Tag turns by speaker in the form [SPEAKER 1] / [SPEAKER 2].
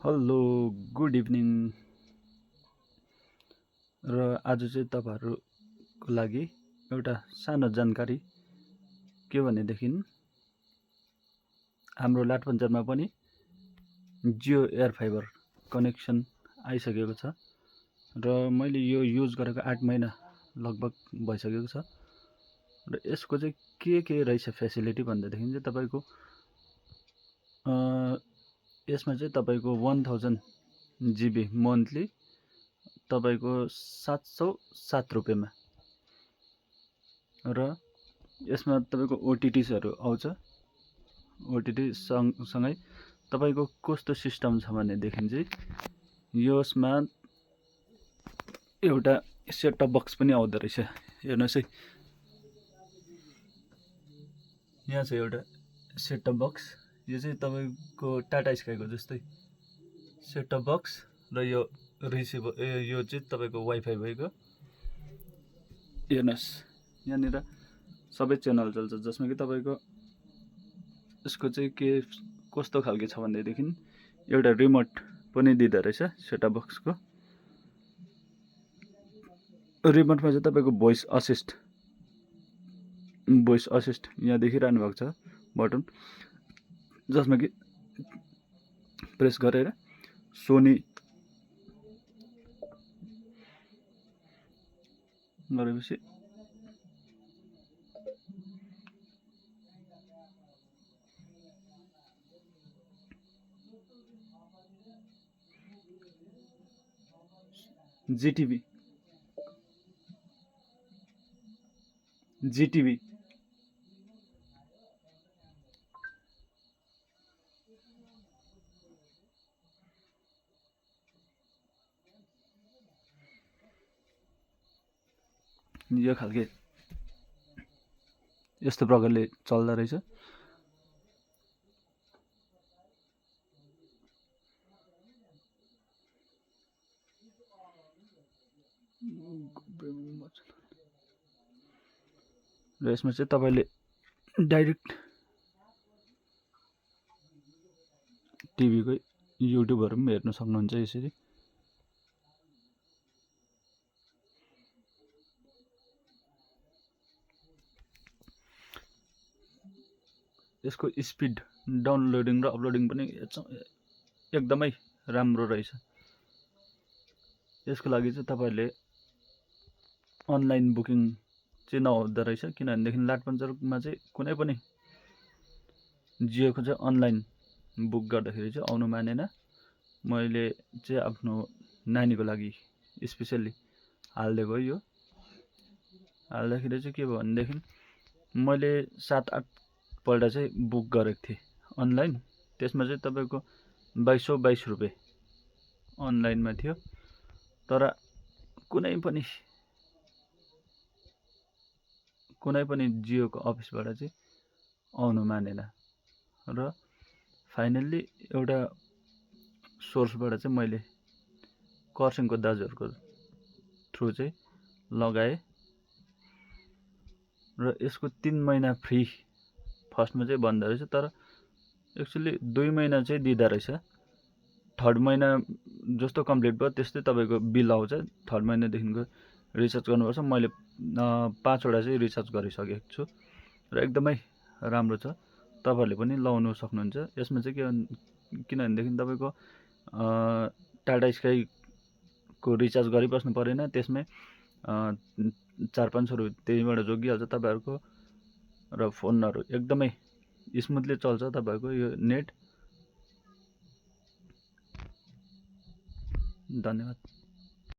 [SPEAKER 1] Hello, good evening. र आज चाहिँ तपाईँहरूको लागि एउटा सानो जानकारी के भनेदेखि हाम्रो लाठपन्चारमा पनि जियो एयर फाइबर कनेक्सन आइसकेको छ र मैले यो युज गरेको 8 महिना लगभग भइसकेको छ र यसको चाहिँ के रहेछ फेसिलिटी भन्दादेखि चाहिँ तपाईँको यसमा चाहिँ तपाईँको 1000 GB मन्थली तपाईँको 707 रुपियाँमा र यसमा तपाईँको ओटिटीसहरू आउँछ। ओटिटी सँगै तपाईँको कस्तो सिस्टम छ भनेदेखि चाहिँ यसमा एउटा सेटअप बक्स पनि आउँदो रहेछ। हेर्नुहोस् है, यहाँ छ एउटा सेटअप बक्स। यो चाहिँ तपाईँको टाटा स्काईको जस्तै सेटअप बक्स र यो रिसिभर यो चाहिँ तपाईँको वाइफाई भएको। हेर्नुहोस्, यहाँनिर सबै च्यानल चल्छ, जसमा कि तपाईँको यसको चाहिँ के कस्तो खालके छ भनेदेखि एउटा रिमोट पनि दिँदो रहेछ सेटअप बक्सको। रिमोटमा चाहिँ तपाईँको भोइस असिस्ट यहाँ देखिरहनु भएको छ बटन, जसमा कि प्रेस गरेर सोनी गरेपछि जिटिभी यो खालके यस्तो प्रकारले चल्दो रहेछ। र यसमा चाहिँ तपाईँले डाइरेक्ट टिभीको युट्युबहरू पनि हेर्न सक्नुहुन्छ। यसरी यसको स्पिड डाउनलोडिङ र अपलोडिङ पनि एकदमै राम्रो रहेछ। यसको लागि चाहिँ तपाईँहरूले अनलाइन बुकिङ चाहिँ नहुँदो रहेछ, किनभनेदेखि लाठपन्चरमा चाहिँ कुनै पनि जियोको चाहिँ अनलाइन बुक गर्दाखेरि चाहिँ आउनु मानेन। मैले चाहिँ आफ्नो नानीको लागि स्पेसल्ली हालिदिएको यो। हाल्दाखेरि चाहिँ के भयो भनेदेखि मैले 7-8 पल्ट चाहिँ बुक गरेको थिएँ अनलाइन। त्यसमा चाहिँ तपाईँको 2222 रुपियाँ अनलाइनमा थियो, तर कुनै पनि जियोको अफिसबाट चाहिँ आउनु मानेन। र फाइनल्ली एउटा सोर्सबाट चाहिँ मैले खरसाङको दाजुहरूको थ्रु चाहिँ लगाएँ र यसको 3 महिना फ्री फर्स्टमा चाहिँ भन्दो रहेछ, तर एक्चुअली 2 महिना चाहिँ दिँदो रहेछ। 3rd महिना जस्तो कम्प्लिट भयो त्यस्तै तपाईँको बिल आउँछ। 3rd महिनादेखिको रिचार्ज गर्नुपर्छ। मैले 5 वटा चाहिँ रिचार्ज गरिसकेको छु र एकदमै राम्रो छ। तपाईँहरूले पनि लाउनु सक्नुहुन्छ। यसमा चाहिँ किनभनेदेखि तपाईँको टाटा स्काईको रिचार्ज गरिबस्नु परेन। त्यसमै 400-500 रुपियाँ त्यहीबाट जोगिहाल्छ तपाईँहरूको र फोनहरू एकदमै स्मुथली चल्छ तपाईँहरूको यो नेट। धन्यवाद।